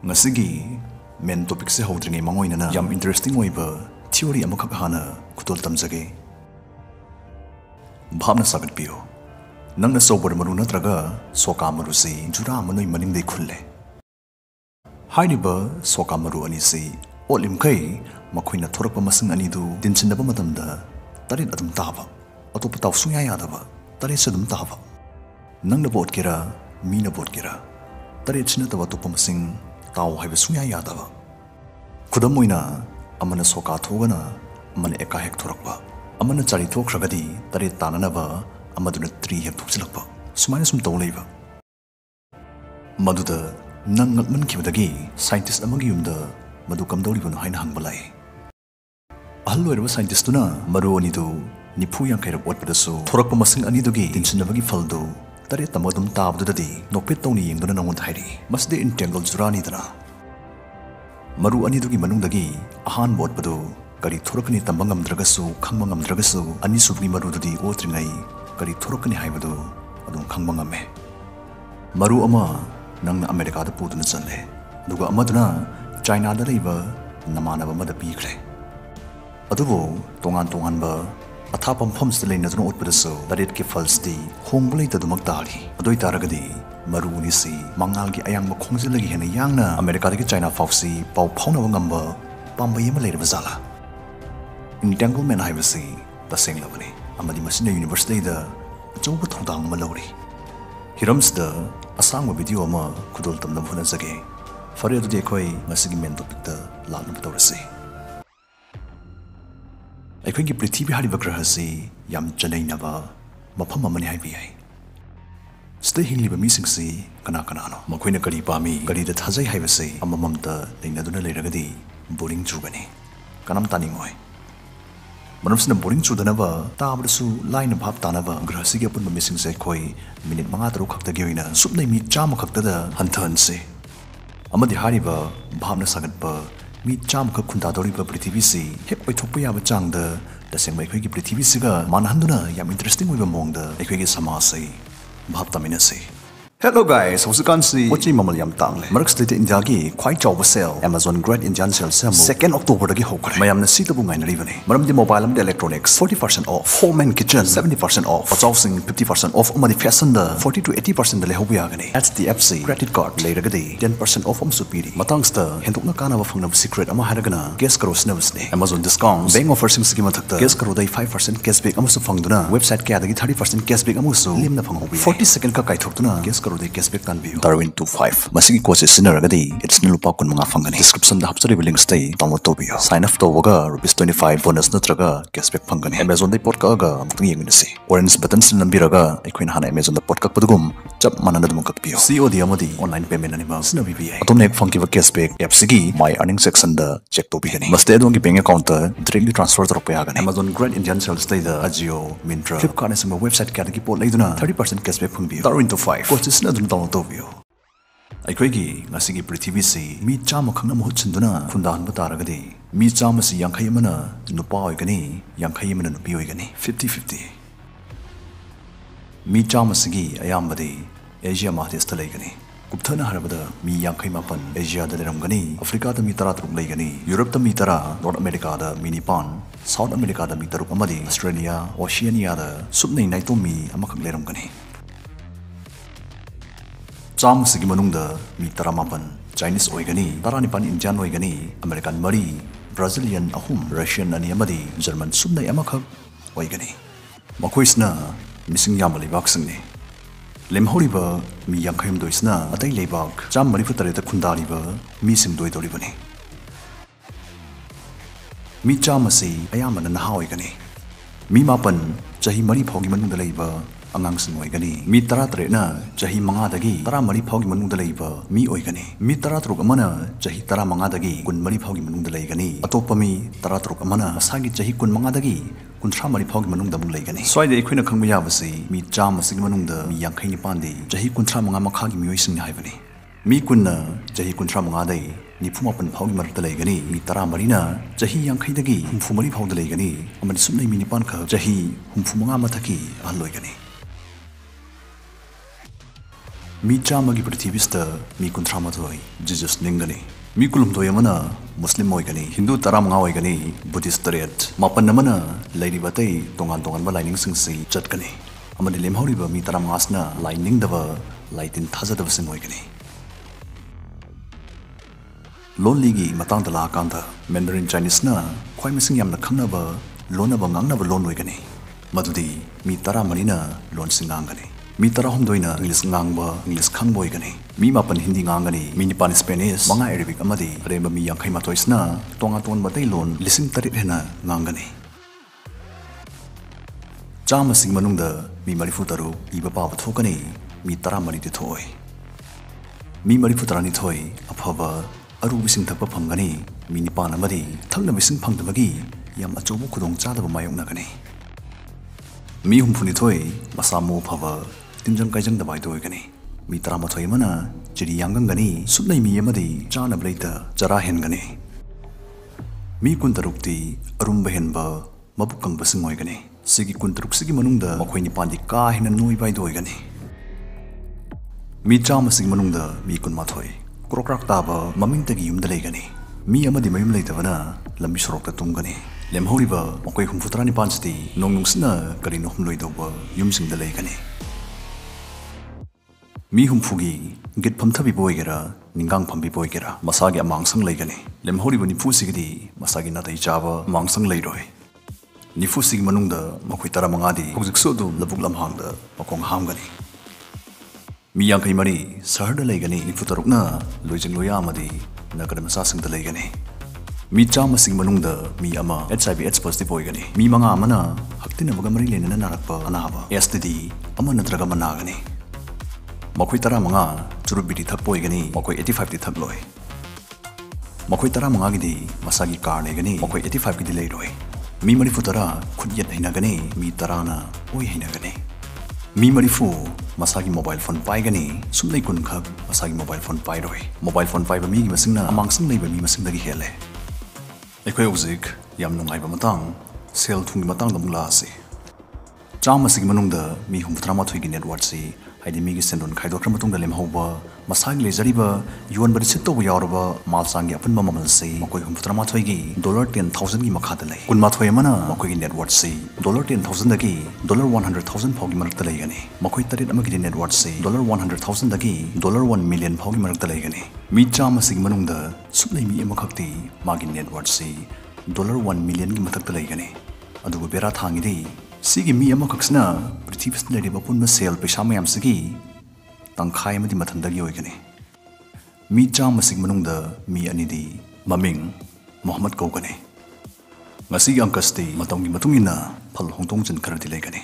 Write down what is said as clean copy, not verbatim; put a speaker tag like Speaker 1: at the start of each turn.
Speaker 1: Ngasigi main topic se hodringai mangoinana yam interesting oiba theory amakak hana kutol tamjage bhamna sagat piyo nangna sobor maru natraga soka maru si jura manoi maningdei khulle hainiba soka maru ani si olimkai makhoina thorakpa masing ani du dinsinaba matamda tarit adum taba atopa taw sunya yadaba tarit sadum taba nangna bot kera mina bot kera tarit sina taba topa masing taw haiba sunya yadaba khudam moina amana soka thogana amana eka hek thorakpa amana chari thokhragadi tarit tananaba amaduna tri hek thoksilakpa sumaina sum taw leiba maduda nangat man khibadagi scientist amagi yumda madu kamdori bano haina hangbalai ahloirba scientist tuna maru ani du nipu yang kairap watpadasu thorakpa masing ani dugi tinsinabagi faldu tare tamadum tabdudadi nokpet tawni yengduna nangon thairi masde entangle jurani dana maru ani dugi manungdagi ahan watpadu kari thorakani tambangam dragasu khangmangam dragasu ani subgi maru dudi otringai kari thorakani haibadu adum khangmangame maru ama nang America da puduna chanle duga amaduna China da leiba namanaba mada pikre adubo tongan ba athapam phams leina dun utpadasu daret ki falls di honglei tadumak tari adoi taragadi maru ni si mangal gi ayang ma khongjilagi hena yangna America da ki China fausi pau phauna ngamba pambai ma leira bazala entanglement haibasi taseng labani amadi masina university da chouba thodang ma lori hiramsda asang video ama kudol tamna phuna jage fare adu dekhoi masigi main topic da lakna patawrasi aikhoi gi prithvi hariba grahasi yam chanai naba mafam amani haibi ai stay hingliba mising si kana no makhoina kari pami kari da thajai haibasi amamamta leina duna leiragadi boring chugani kanam taningoi manamsina boring chudanaba tabdasu line bhab tanaba grahasi gi apun mising se khoi minute manga taru khakta gi oina supnai mi chama khakta da hanthan se amadi hariba bhamna sagatpa mi cham khak khunda doriba prithvi si hek oithokpa yaba changda tasengmai khoi gi prithvi siga manhanduna yam interesting oiba mongda ekhoi gi samaj se bhab tamina se Hello guys, how's si Ochi mamal yam tangle. Mark State India gi khwai chawba sale Amazon Great Indian Sale se 2nd October dagi hokre. Mayam na sita bu ngai na ribani. Maram di mobile and electronics 40% off. Home and kitchen 70% off. Housing 50% off. Amadi fashion da 40 to 80% da le hobu yagani. HDFC credit card le ragadi 10% off am supiri. Matangs da henduk na kana ba phangna secret ama haragana guest karo snabs ne. Amazon discounts bank offers sing sigi mathak da guest karo dai 5% cashback ama su phangduna website kya dagi 30% cashback ama su limna phanghobi. 40 second ka kai thokduna guest cashback tan view Darwin 25 masigi courses sinaragadi it's nilupa kun mga fangani description da hapchari links tay download to bio sign up to waga ₹25 bonus natraga cashback fangani Amazon dai podcast ga amtung yengminasi orange button sin nambiraga aikoina hana Amazon da podcast padugum chap manana dum kak bio COD amadi online payment anima sina BBI atom nek funky cashback app sigi my earning section da check to bihani maste adongi bank account directly transfer to rupiah gani Amazon Grand Indian Sales day da Ajio Myntra Flipkart ne sama website category pot leiduna 30% cashback phangbi Darwin 25 courses na dum tobio aikhoi ngasigi prithvi si mi chama khangna mu chinduna khundan ba taragadi mi chama si yankhai mana nupa oigani yankhai mana nupi oigani 50-50 mi chama sigi ayambadi Asia mahdesta leigani kupthana harabada mi yankhai mapan Asia da leramgani Africa da mi 13 leigani Europe da mi 10 North America da mi 9 South America da mi 3 amadi Australia Oceania da subnai naito mi amakhak leramgani Cham sigi manungda mi 18 Chinese oigani 19 Indian oigani American mari Brazilian ahum Russian ani amadi German subnai amakhak oigani makhoisna mising yam lebak singni lemhoriba mi yankhayam doisna atai lebak cham mari futare ta khundariba mi sing doi doribani mi cham asi ayamana na oigani mi mapan chahi mari phogi manungda leiba angang sing oigani mi 13 na chahi manga dagi 13 phogi manungda leiba mi oigani mi 13 amana chahi 15 dagi 20 phogi manungda leigani atopa mi 13 amana asagi chahi 15 dagi 30 phogi manungda bung leigani soide ekhoina khangba yabasi mi cham asigi manungda mi 59 di chahi 35 makhagi mioi sing haibani mi kunna chahi 35 dai nifumapan phogi marta leigani mi 13 na chahi 50 dagi 30 phogda leigani amani sumnai mi 9 kha chahi 35 mathaki ahloigani me चामगी पृथ्वीस्ता me कुंथ्रामाथोई Jesus निंगनी me कुलुमथोई Amna Muslim ओइगनी Hindu तरामंगा ओइगनी Buddhist तरेट मापन अमना लैरिबतै तोंगान तोंगानबा लाइनिंगसिंगसि चटकनी अमदि लेमहौरिबा मी तरामंगासना लाइनिंगदबा लाइटिन थाजदबसिंग ओइगनी loan लीगी Matang लाकांदा Mandarin Chinese ना ख्वाई missing यामना खंगनबा लोनबा ngangnaba loan ओइगनी मदुदी मी तरा मनिना loan सिंगांगनी मी तरा हमदोइना English ngangbा English खंगबो ओइगनी मी मापन हिंदी nganगनी मी निपान Spanish मंगा Arabic अमदी रेमबा मी यांखै मातोइसना तोंगा तोन बतै loan लिसिंग Tarit हेना nganगनी चाम सिंग मनुंगदा मी मरिफु तरु इबा पाव थोकनी मी तरा मरि दि थोय मी मरिफु तरानी थोय अफबा अरु बिसिंग थप फंगनी मी निपान अमदी थंगना बिसिंग फंगदबगी याम अचोबो खुदोंग चादबा मायोंगनागनी मी हुमफुनी थोय मसामो फवा तिमजंग काइजंग दबाय दोयगनी मी तरामाथोय मना चिरि यांगंगनी सुनै मी अमदी चानब लेता जरा हेनगनी मी कुंतरुक्ति अरुम्ब हेनबा मबुकंग बसिंग ओइगनी सिगी कुंतरुक सिगी मनुंगदा मखोय निपानदि का हेन नोय बाय दोयगनी मी चाम सिगी मनुंगदा मी कुनमाथोय क्रोक्राक ताबा ममिंगतगी युमदा लेगनी मी अमदी मयुम लेतबना लंबी सरोकता तुंगनी लेमहौरिबा मखोय हुमफुतरा निपानसति नोंनुंगसिना करि नोहम लोइदोबा युमसिंगदा लेगनी मी हुमफुगी गिट फमथबि बोइगेरा निंगांग फमबि बोइगेरा मसागी अमांगसंग लेगनी लेमहौरिबा निफुसिगदि मसागी नादै चाबा मांगसंग लेरोय निफुसिगी मनुंगदा मखोय तरा मंगादि हुजिकसो दु लबुक लमहांगदा मखोंग हामगनी मी यांखै मरि सहरदा लेगनी निफुतरुकना लोइजिंग लोया अमदि नगर मसासिंगदा लेगनी मी चाम सिंग मनुंगदा मी अमा HIV/AIDS पॉजिटिव ओइगनी मी मंगा अमना हक्तिनबगा मरि लेनना नारकपा अनाबा STD अमा नत्रगा मनागनी मखोय तरा मंगा चुरुबिदि थक ओइगनी मखोय 85 दि थक लोय मखोय तरा मंगा गिदि मसागी कार लेगनी मखोय 85 गिदि लेरोय मी मरिफु तरा खुदयत हैनागनी मी तराना ओइ हैनागनी मी मरिफु मसागी मोबाइल फोन पाइगनी सुमनै कुनखक मसागी मोबाइल फोन पाइरोय मोबाइल फोन पाइबा मीगी मसिंगना अमांगसिंग लेबा मी मसिंगदगी हेले अखोय उजिक याम नुंगाइबा मतंग सेल थुंगी मतंग दमुलासी चाम मसिगी मनुंगदा मी हुमथ्रामाथोयगी नेटवर्क सि हाइदि मीगी सेंडोन खाइदोख्रा मतुंगदा लेमहौबा मसागी लेजरिबा युवन सित्तोबा यावरबा मालसांगी अपुनबा ममलसि मखोय हुमथ्रामाथोयगी $10,000 गी मखादा लै कुनमाथोय अमना मखोयगी नेटवर्क सि $10,000 दगी $100,000 फाउगी मरकता लैगनी मखोय तरेट अमगी नेटवर्क सि $100,000 दगी $1 मिलियन फाउगी मरकता लैगनी मी चाम मसिगी मनुंगदा सुनै मी अमखक्ति मागी नेटवर्क सि $1 मिलियन गी मथक्ता लैगनी अदुबा बेरा थांगिदि सिगी मी अमखक्सना पृथ्वीस्ना लेरिबा पुनबा सेल पैसा मयामसिगी तंखाय अमदि मथंदगी ओइगनी मी चाम मसिग मनुंगदा मी अनिदि ममिंग Mohammad कौगनी ngasi angkasti matonggi matungina phal hongtong chen khardi legani